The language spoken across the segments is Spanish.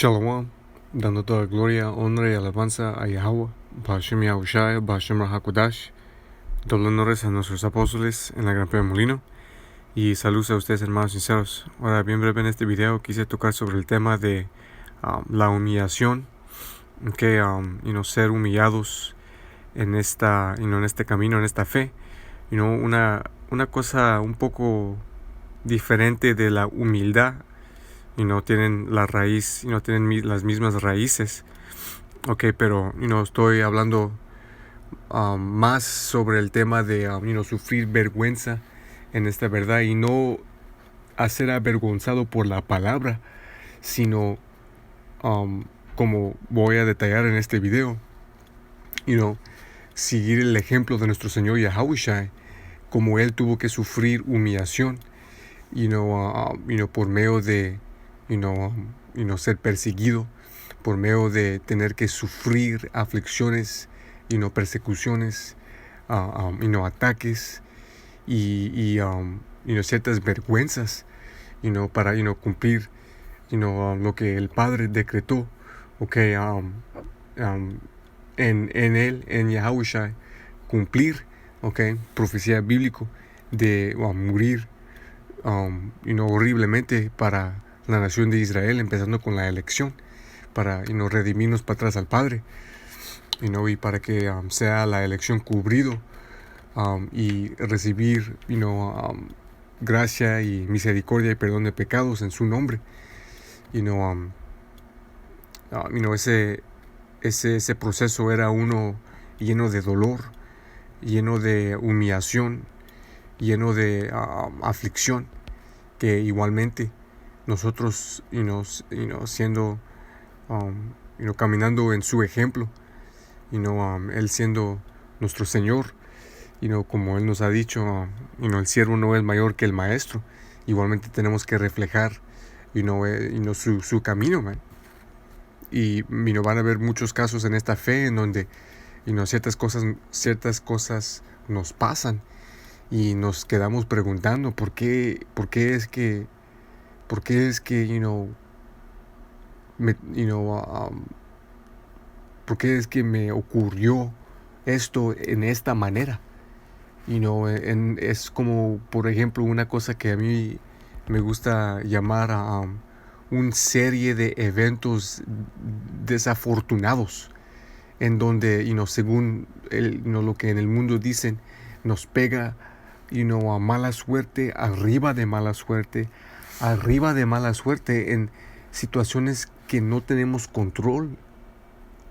Shalom, dando toda gloria, honra y alabanza a Yahweh, Ba'Shem Yahushai, Ba'Shem Rahakudash, doble honores a nuestros apóstoles en la Gran Pia Molino, y saludos a ustedes, hermanos sinceros. Ahora, bien breve en este video, quise tocar sobre el tema de la humillación, que ser humillados en en este camino, en esta fe, una cosa un poco diferente de la humildad. Y no tienen la raíz, y no tienen las mismas raíces. Pero estoy hablando más sobre el tema de sufrir vergüenza en esta verdad y no ser avergonzado por la palabra, sino como voy a detallar en este video, seguir el ejemplo de nuestro Señor Yahushua, como Él tuvo que sufrir humillación, por medio de ser perseguido, por medio de tener que sufrir aflicciones, persecuciones, ataques y ciertas vergüenzas, para cumplir lo que el Padre decretó, en él, en Yahushua, cumplir, profecía bíblico de morir horriblemente para la nación de Israel, empezando con la elección, para redimirnos para atrás al Padre, y para que sea la elección cubrido y recibir gracia y misericordia y perdón de pecados en su nombre. Ese proceso era uno lleno de dolor, lleno de humillación, lleno de aflicción, que igualmente nosotros siendo caminando en su ejemplo, él siendo nuestro Señor, como él nos ha dicho, el siervo no es mayor que el maestro. Igualmente tenemos que reflejar su camino, man. Y van a haber muchos casos en esta fe en donde ciertas cosas nos pasan y nos quedamos preguntando por qué es que por qué es que me ocurrió esto en esta manera. Es como, por ejemplo, una cosa que a mí me gusta llamar una serie de eventos desafortunados, en donde según lo que en el mundo dicen, nos pega a mala suerte, arriba de mala suerte en situaciones que no tenemos control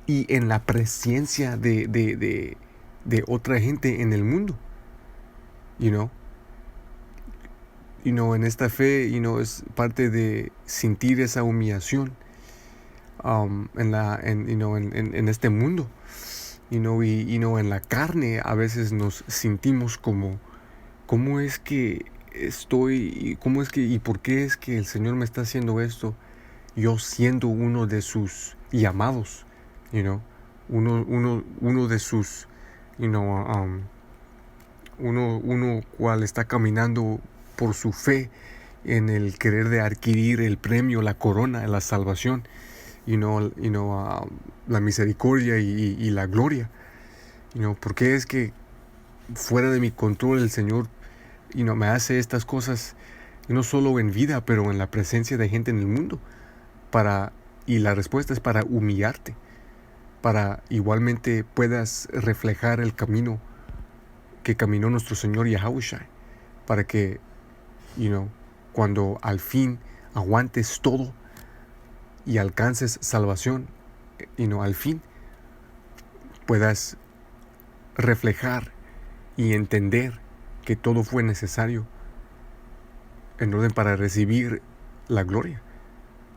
y en la presencia de otra gente en el mundo. En esta fe, es parte de sentir esa humillación en este mundo. En la carne a veces nos sentimos como, ¿cómo es que estoy? ¿Y por qué es que el Señor me está haciendo esto? Yo siendo uno de sus llamados, uno de sus, uno cual está caminando por su fe en el querer de adquirir el premio, la corona, la salvación, la misericordia y la gloria. Porque es que fuera de mi control el Señor me hace estas cosas, no solo en vida, pero en la presencia de gente en el mundo, y la respuesta es para humillarte, para igualmente puedas reflejar el camino que caminó nuestro Señor Yahushua, para que cuando al fin aguantes todo y alcances salvación, al fin puedas reflejar y entender que todo fue necesario en orden para recibir la gloria,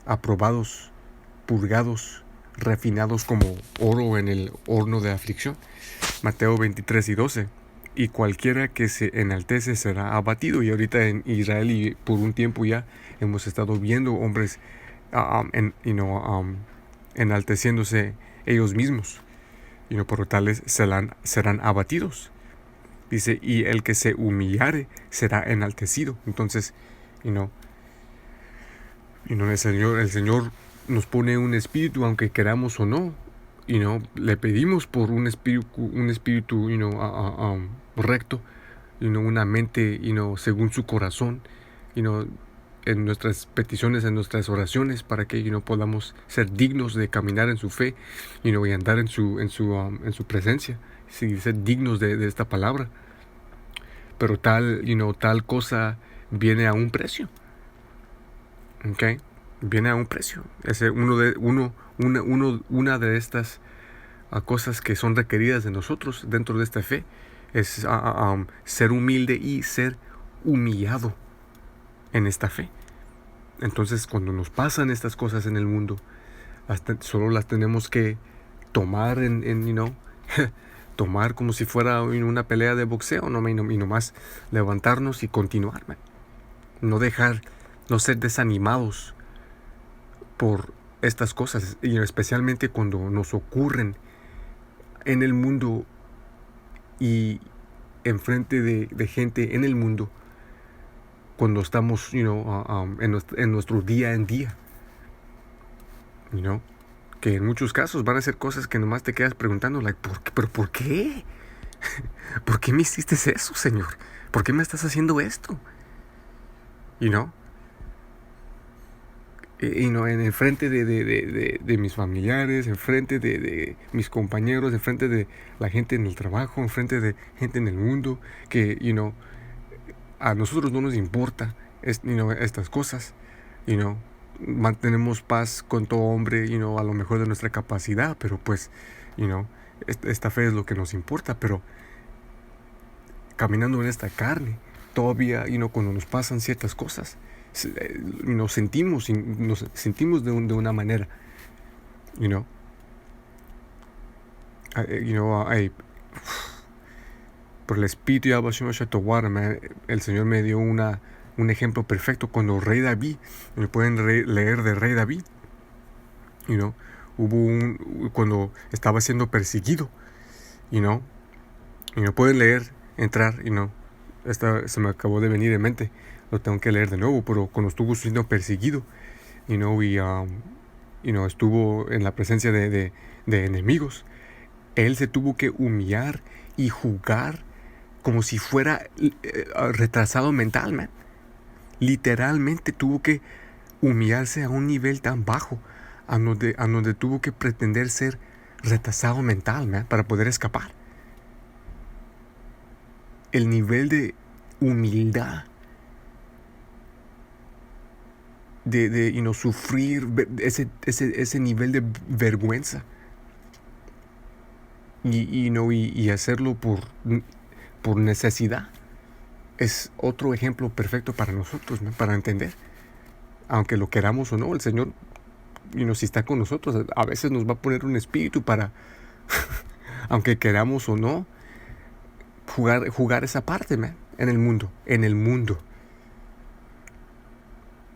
aprobados, purgados, refinados como oro en el horno de aflicción. Mateo 23:12. Y cualquiera que se enaltece será abatido. Y ahorita en Israel, y por un tiempo ya hemos estado viendo hombres enalteciéndose ellos mismos, por tales serán abatidos. Dice, y el que se humillare será enaltecido. Entonces, el Señor nos pone un espíritu, aunque queramos o no. Le pedimos por un espíritu, recto, una mente, según su corazón, you know, en nuestras peticiones, en nuestras oraciones, para que podamos ser dignos de caminar en su fe, y andar en su presencia, sí, ser dignos de esta palabra. Pero tal cosa viene a un precio, ¿ok? Viene a un precio. Una de estas cosas que son requeridas de nosotros dentro de esta fe es ser humilde y ser humillado en esta fe. Entonces, cuando nos pasan estas cosas en el mundo, solo las tenemos que tomar tomar como si fuera una pelea de boxeo, y nomás levantarnos y continuar, man. No ser desanimados por estas cosas, y especialmente cuando nos ocurren en el mundo y enfrente de gente en el mundo, cuando estamos en nuestro día en día, que en muchos casos van a ser cosas que nomás te quedas preguntando, ¿pero por qué? ¿Por qué me hiciste eso, Señor? ¿Por qué me estás haciendo esto? En el frente de mis familiares, en frente de mis compañeros, en frente de la gente en el trabajo, en frente de gente en el mundo, que, a nosotros no nos importa estas cosas, mantenemos paz con todo hombre, a lo mejor de nuestra capacidad, pero pues, esta fe es lo que nos importa. Pero caminando en esta carne, todavía, cuando nos pasan ciertas cosas, nos sentimos de una manera, por el espíritu de Abba Shema Shatawara, el Señor me dio un ejemplo perfecto cuando Rey David, me pueden leer de Rey David, cuando estaba siendo perseguido, y me pueden leer, entrar, se me acabó de venir en mente, lo tengo que leer de nuevo, pero cuando estuvo siendo perseguido, estuvo en la presencia de enemigos, él se tuvo que humillar y jugar como si fuera retrasado mental, man. Literalmente tuvo que humillarse a un nivel tan bajo, a donde tuvo que pretender ser retrasado mental, man, para poder escapar. El nivel de humildad, de sufrir ese nivel de vergüenza, y hacerlo por necesidad, es otro ejemplo perfecto para nosotros, ¿no? Para entender, aunque lo queramos o no, el Señor, si está con nosotros, a veces nos va a poner un espíritu para aunque queramos o no, jugar esa parte, man, en el mundo,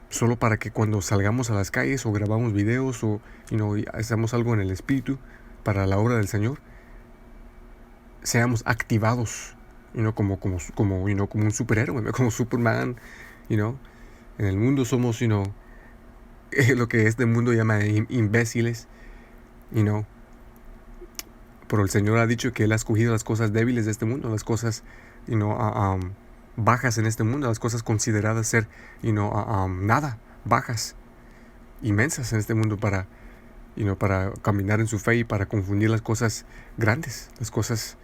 solo para que cuando salgamos a las calles o grabamos videos o y hacemos algo en el espíritu para la obra del Señor, seamos activados, como un superhéroe, como Superman, en el mundo somos, lo que este mundo llama imbéciles, pero el Señor ha dicho que Él ha escogido las cosas débiles de este mundo, las cosas, bajas en este mundo, las cosas consideradas ser, nada, bajas, inmensas en este mundo para caminar en su fe y para confundir las cosas grandes, las cosas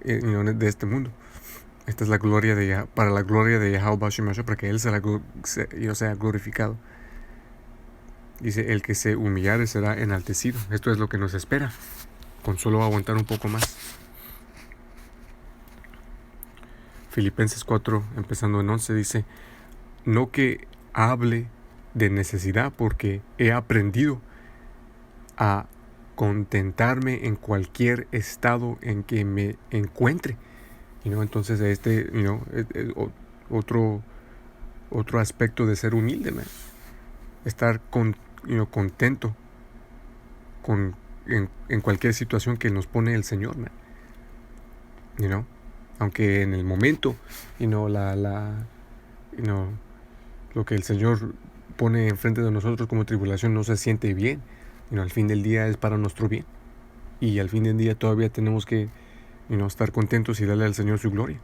de este mundo. Esta es la gloria para la gloria de Yahweh Shemashah, para que Él sea glorificado. Dice, el que se humillare será enaltecido. Esto es lo que nos espera, con solo aguantar un poco más. Filipenses 4, empezando en 11, dice, no que hable de necesidad, porque he aprendido a contentarme en cualquier estado en que me encuentre. Entonces otro aspecto de ser humilde, man. Estar contento en cualquier situación que nos pone el Señor, man. Aunque en el momento lo que el Señor pone enfrente de nosotros como tribulación no se siente bien, al fin del día es para nuestro bien. Y al fin del día todavía tenemos que estar contentos y darle al Señor su gloria.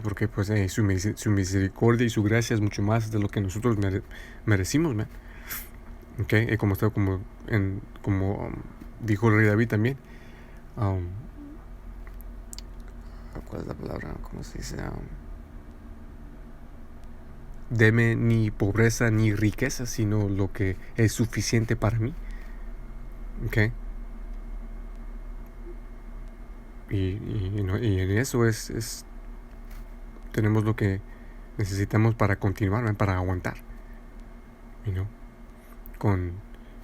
Porque pues su misericordia y su gracia es mucho más de lo que nosotros merecimos, man. Como dijo el rey David también. ¿Cuál es la palabra? ¿Cómo se dice? Deme ni pobreza ni riqueza, sino lo que es suficiente para mí. Y en eso tenemos lo que necesitamos para continuar, para aguantar. Con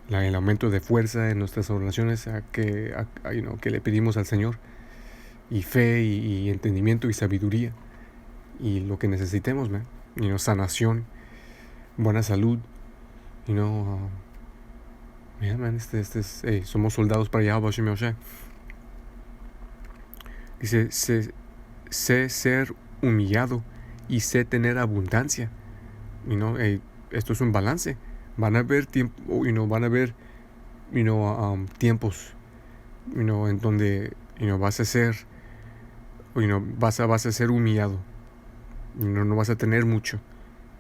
el aumento de fuerza en nuestras oraciones que le pedimos al Señor, y fe y entendimiento y sabiduría, y lo que necesitemos, sanación, buena salud, somos soldados para Yahweh Shem Yahshua. Dice, sé ser humillado y sé tener abundancia. Esto es un balance. Van a haber tiempos, en donde, vas a ser, vas a ser humillado. No vas a tener mucho.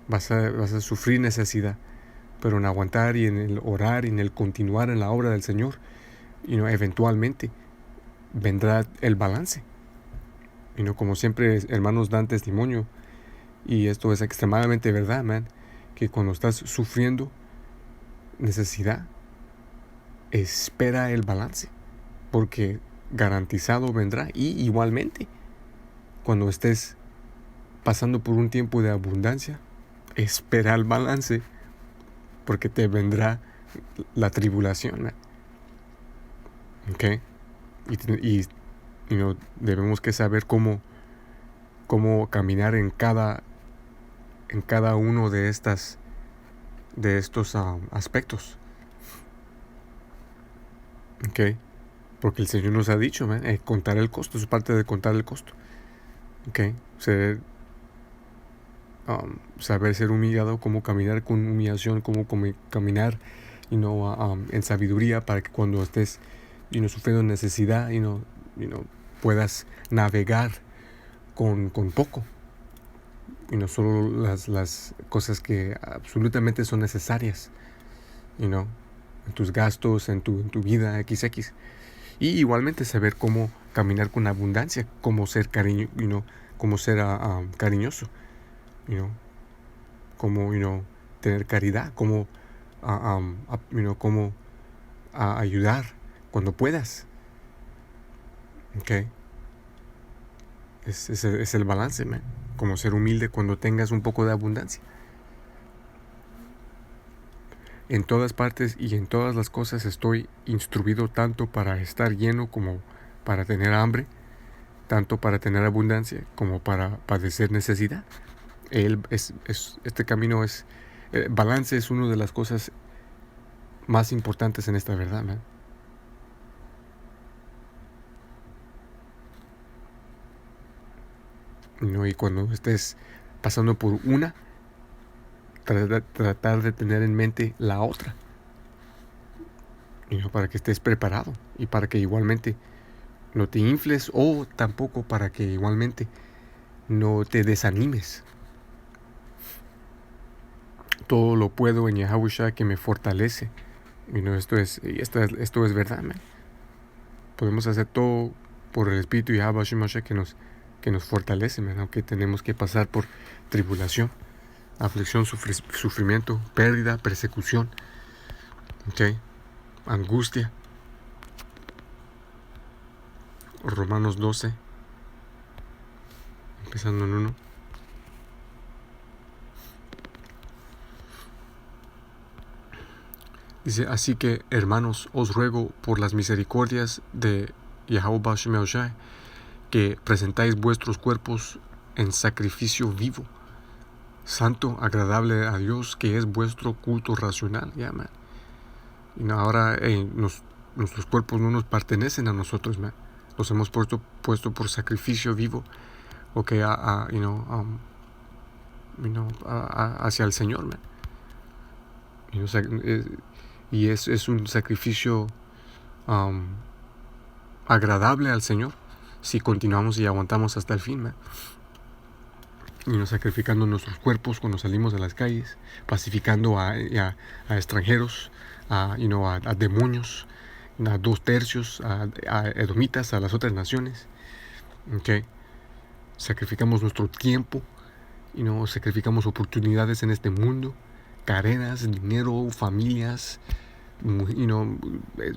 Vas a sufrir necesidad. Pero en aguantar y en el orar y en el continuar en la obra del Señor, eventualmente vendrá el balance. Como siempre, hermanos dan testimonio, y esto es extremadamente verdad, que cuando estás sufriendo necesidad, espera el balance, porque garantizado vendrá. Y igualmente, cuando estés pasando por un tiempo de abundancia, espera el balance, porque te vendrá la tribulación. Y debemos que saber cómo caminar en cada uno de estos aspectos. Porque el Señor nos ha dicho, contar el costo, es parte de contar el costo. Saber ser humillado, cómo caminar con humillación, cómo caminar en sabiduría, para que cuando estés sufriendo necesidad, puedas navegar con poco, y no solo las cosas que absolutamente son necesarias, en tus gastos, en tu vida XX. Y igualmente saber cómo caminar con abundancia, cómo ser cómo ser cariñoso, cómo tener caridad, cómo cómo ayudar cuando puedas. Es el balance, como ser humilde cuando tengas un poco de abundancia. En todas partes y en todas las cosas estoy instruido, tanto para estar lleno como para tener hambre, tanto para tener abundancia como para padecer necesidad. Este camino balance es una de las cosas más importantes en esta verdad, Y cuando estés pasando por una, tratar de tener en mente la otra, para que estés preparado, y para que igualmente no te infles, o tampoco para que igualmente no te desanimes. Todo lo puedo en Yahushua que me fortalece. Esto es verdad, Podemos hacer todo por el Espíritu Yahushua que nos fortalece, aunque tenemos que pasar por tribulación, aflicción, sufrimiento, pérdida, persecución, angustia. Romanos 12, empezando en 1. Dice, así que, hermanos, os ruego por las misericordias de Yahuwah Shem Yahshua, que presentáis vuestros cuerpos en sacrificio vivo, santo, agradable a Dios, que es vuestro culto racional. Y ahora nuestros cuerpos no nos pertenecen a nosotros, los hemos puesto por sacrificio vivo, hacia el Señor, Es un sacrificio agradable al Señor si continuamos y aguantamos hasta el fin, sacrificando nuestros cuerpos cuando salimos a las calles, pacificando a extranjeros, a demonios, a 2/3, a edomitas, a las otras naciones. Sacrificamos nuestro tiempo, sacrificamos oportunidades en este mundo, cadenas, dinero, familias,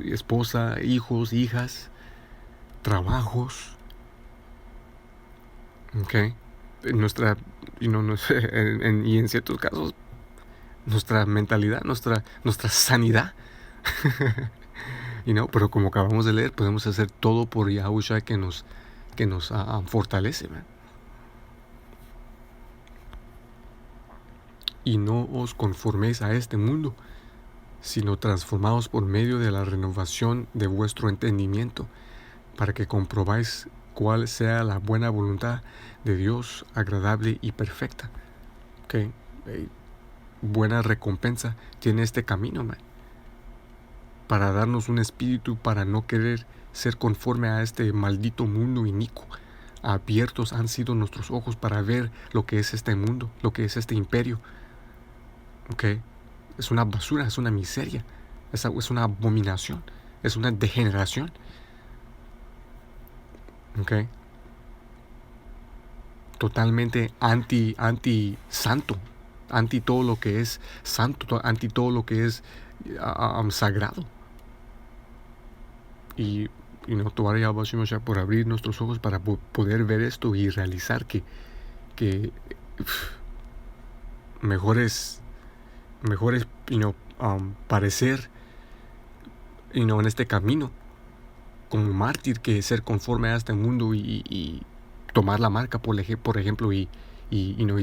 esposa, hijos, hijas, trabajos. Nuestra, y en ciertos casos, nuestra mentalidad, nuestra sanidad. Pero como acabamos de leer, podemos hacer todo por Yahushua que nos fortalece, Y no os conforméis a este mundo, sino transformaos por medio de la renovación de vuestro entendimiento, para que comprobáis cuál sea la buena voluntad de Dios, agradable y perfecta. Buena recompensa tiene este camino, para darnos un espíritu para no querer ser conforme a este maldito mundo inicuo. Abiertos han sido nuestros ojos para ver lo que es este mundo, lo que es este imperio. Es una basura, es una miseria, es una abominación, es una degeneración. Totalmente anti santo, anti todo lo que es santo, anti todo lo que es sagrado. Y todavía por abrir nuestros ojos para poder ver esto y realizar que mejores parecer en este camino como mártir que ser conforme a este mundo y tomar la marca por ejemplo y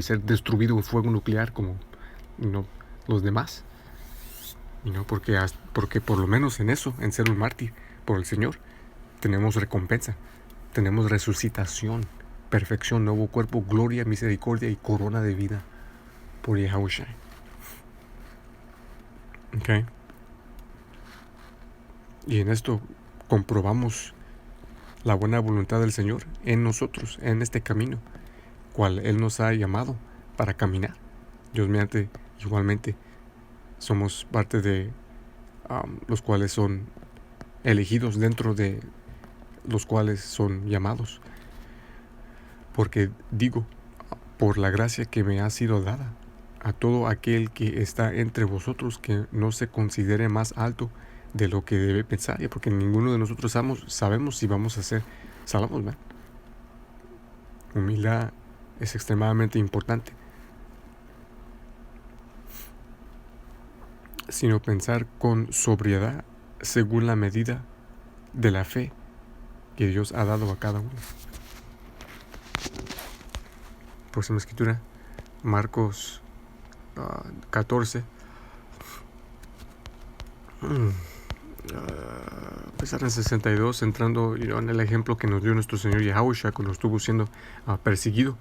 ser destruido en fuego nuclear como los demás, porque por lo menos en eso, en ser un mártir por el Señor, tenemos recompensa, tenemos resucitación, perfección, nuevo cuerpo, gloria, misericordia y corona de vida por Yahushua. Y en esto comprobamos la buena voluntad del Señor en nosotros, en este camino, cual Él nos ha llamado para caminar. Dios mediante, igualmente, somos parte de los cuales son elegidos, dentro de los cuales son llamados. Porque digo, por la gracia que me ha sido dada, a todo aquel que está entre vosotros, que no se considere más alto de lo que debe pensar, porque ninguno de nosotros sabemos si vamos a ser salvos, Humildad es extremadamente importante, sino pensar con sobriedad según la medida de la fe que Dios ha dado a cada uno. Próxima escritura, Marcos 14. Empezar en 62, entrando en el ejemplo que nos dio nuestro Señor Yahushua cuando estuvo siendo perseguido.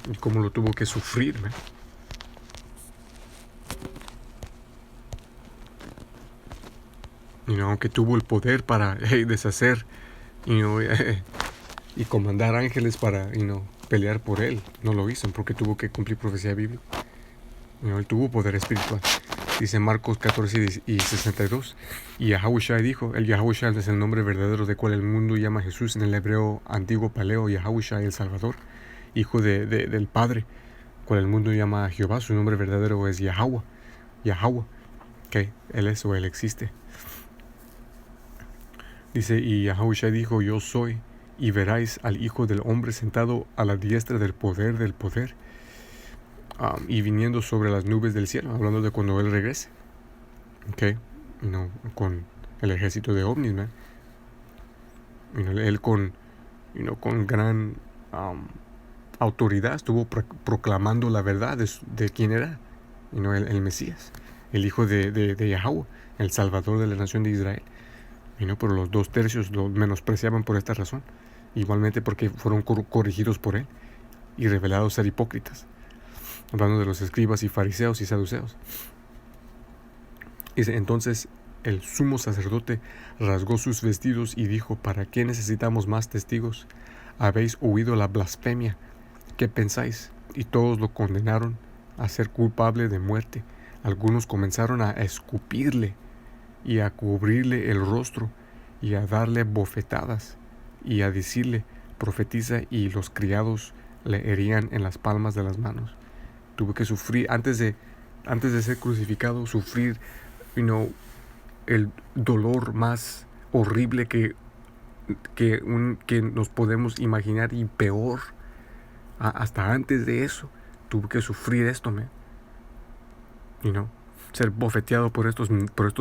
Y cómo lo tuvo que sufrir, aunque tuvo el poder para deshacer y comandar ángeles para pelear por él, no lo hizo porque tuvo que cumplir profecía bíblica. Él tuvo poder espiritual. Dice Marcos 14 y 62. Y Yahushua dijo, el Yahushua es el nombre verdadero de cual el mundo llama Jesús en el hebreo antiguo paleo, Yahushua el Salvador, hijo del Padre, cual el mundo llama Jehová, su nombre verdadero es Yahweh, Él es o Él existe. Dice, y Yahushua dijo, yo soy, y veráis al Hijo del Hombre sentado a la diestra del poder, y viniendo sobre las nubes del cielo, hablando de cuando Él regrese, con el ejército de ovnis, Él con gran autoridad estuvo proclamando la verdad de quién era, el Mesías, el Hijo de Yahweh, el Salvador de la nación de Israel. Pero los 2/3 lo menospreciaban por esta razón, igualmente porque fueron corregidos por Él y revelados ser hipócritas. hablando de los escribas y fariseos y saduceos. Dice, entonces el sumo sacerdote rasgó sus vestidos y dijo, ¿para qué necesitamos más testigos? ¿Habéis oído la blasfemia? ¿Qué pensáis? Y todos lo condenaron a ser culpable de muerte. Algunos comenzaron a escupirle y a cubrirle el rostro y a darle bofetadas y a decirle, profetiza, y los criados le herían en las palmas de las manos. Tuvo que sufrir, antes de ser crucificado, sufrir, el dolor más horrible que nos podemos imaginar, y peor, hasta antes de eso, tuvo que sufrir esto, man. Ser bofeteado por estos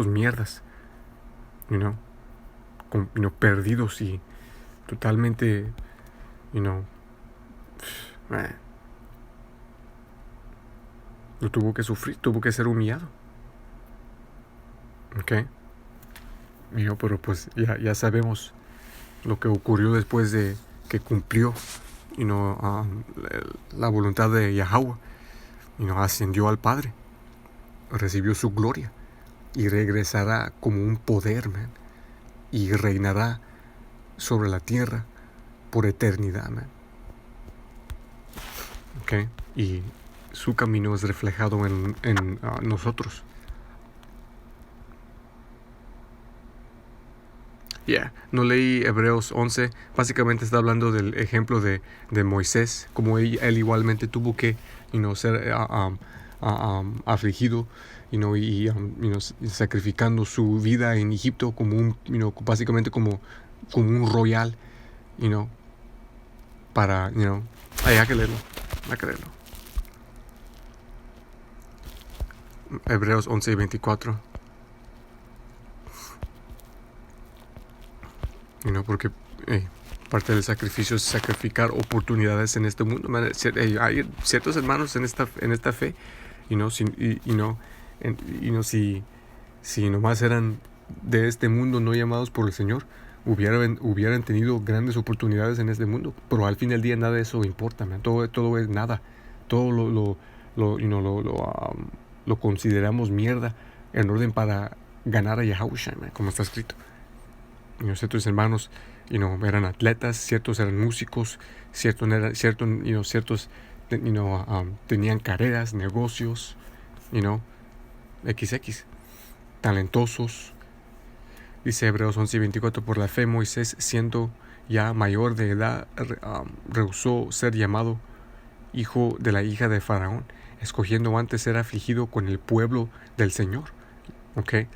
mierdas, perdidos y totalmente, lo tuvo que sufrir, tuvo que ser humillado. Ok. Pero pues ya sabemos lo que ocurrió después de que cumplió, la voluntad de Yahweh, ascendió al Padre, recibió su gloria y regresará como un poder, man, y reinará sobre la tierra por eternidad, man. Okay. Y su camino es reflejado en nosotros. No leí Hebreos 11. Básicamente está hablando del ejemplo de Moisés, como él igualmente tuvo que ser afligido, y sacrificando su vida en Egipto como un, básicamente como un royal, para, hay que leerlo. Hebreos 11 y 24. Porque parte del sacrificio es sacrificar oportunidades en este mundo. Hay ciertos hermanos en esta fe, si nomás eran de este mundo, no llamados por el Señor, hubieran tenido grandes oportunidades en este mundo. Pero al fin del día nada de eso importa, man. Todo es nada. Todo lo consideramos mierda en orden para ganar a Yahushua, como está escrito. Ciertos hermanos eran atletas, ciertos eran músicos, ciertos tenían carreras, negocios, XX, talentosos. Dice Hebreos 11 y 24, por la fe Moisés, siendo ya mayor de edad, rehusó ser llamado hijo de la hija de Faraón, escogiendo antes ser afligido con el pueblo del Señor, que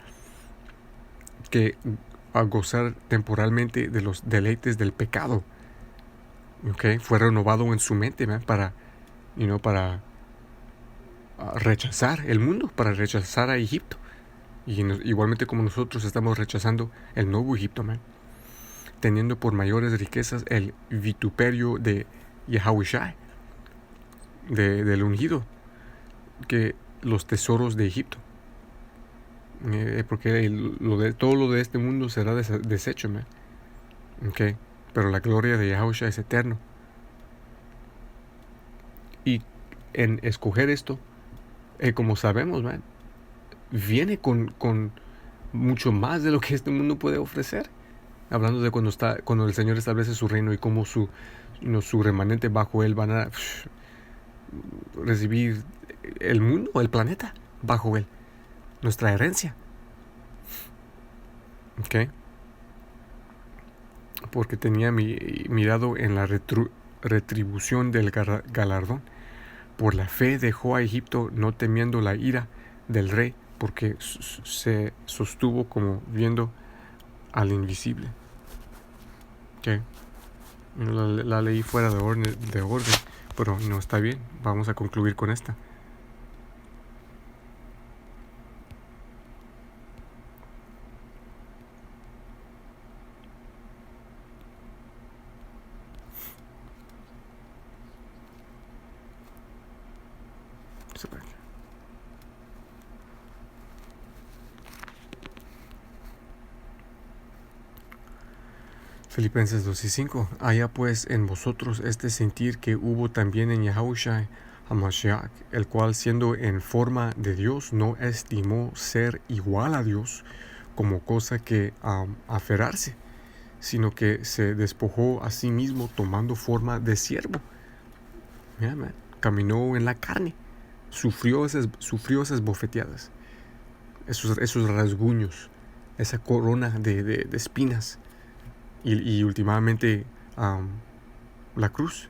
a gozar temporalmente de los deleites del pecado. Fue renovado en su mente, man, para rechazar el mundo, para rechazar a Egipto. Y igualmente como nosotros estamos rechazando el nuevo Egipto, man, teniendo por mayores riquezas el vituperio de Yahushua, del ungido, que los tesoros de Egipto. Porque todo lo de este mundo será deshecho, man. Pero la gloria de Yahushua es eterno. Y en escoger esto, como sabemos, man, viene con mucho más de lo que este mundo puede ofrecer. Hablando de cuando el Señor establece su reino y cómo su remanente bajo él van a recibir el mundo, el planeta bajo él, nuestra herencia. Porque tenía mirado en la retribución del galardón. Por la fe dejó a Egipto, no temiendo la ira del rey, porque se sostuvo como viendo al invisible. La leí fuera de orden, pero no está bien. Vamos a concluir con esta. Filipenses 2 y 5. Haya pues en vosotros este sentir que hubo también en Yahushua, a Mashiach, el cual siendo en forma de Dios no estimó ser igual a Dios como cosa que aferrarse, sino que se despojó a sí mismo tomando forma de siervo. Yeah, man. Caminó en la carne, sufrió esas bofeteadas, esos rasguños, esa corona de espinas y últimamente la cruz.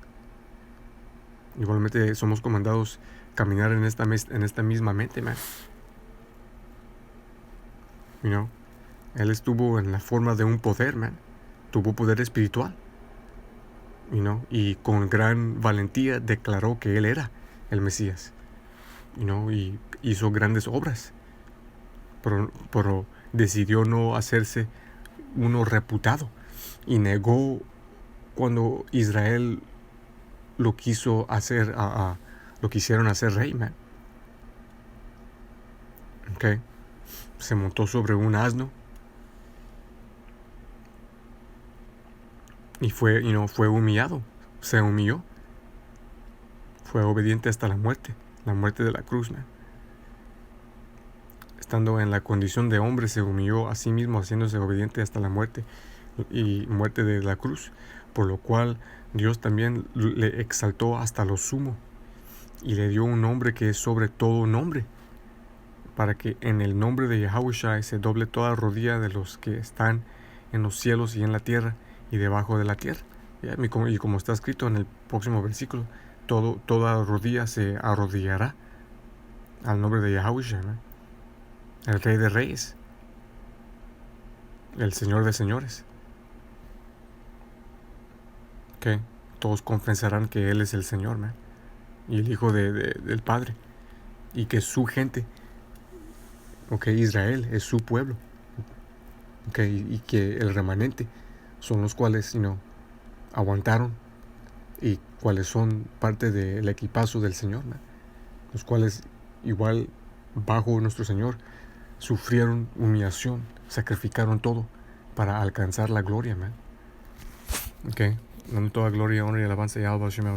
Igualmente somos comandados a caminar en esta misma mente, man. You know? Él estuvo en la forma de un poder, man. Tuvo poder espiritual. You know? Y con gran valentía declaró que él era el Mesías. You know? Y hizo grandes obras. Pero decidió no hacerse uno reputado. Y negó cuando Israel lo quiso hacer, lo quisieron hacer rey, man. Okay. Se montó sobre un asno y fue humillado, se humilló, fue obediente hasta la muerte de la cruz, man. Estando en la condición de hombre, se humilló a sí mismo, haciéndose obediente hasta la muerte y muerte de la cruz, por lo cual Dios también le exaltó hasta lo sumo y le dio un nombre que es sobre todo nombre, para que en el nombre de Yahushua se doble toda rodilla de los que están en los cielos y en la tierra y debajo de la tierra. Y como está escrito en el próximo versículo, toda rodilla se arrodillará al nombre de Yahushua, ¿no? El Rey de Reyes, el Señor de Señores. Okay. Todos confesarán que Él es el Señor, ¿no? Y el Hijo del Padre, y que su gente, Israel es su pueblo, y que el remanente son los cuales aguantaron y cuales son parte del equipazo del Señor, ¿no? Los cuales igual bajo nuestro Señor sufrieron humillación, sacrificaron todo para alcanzar la gloria, man. Dando toda gloria, honra y alabanza a Yahweh Shem.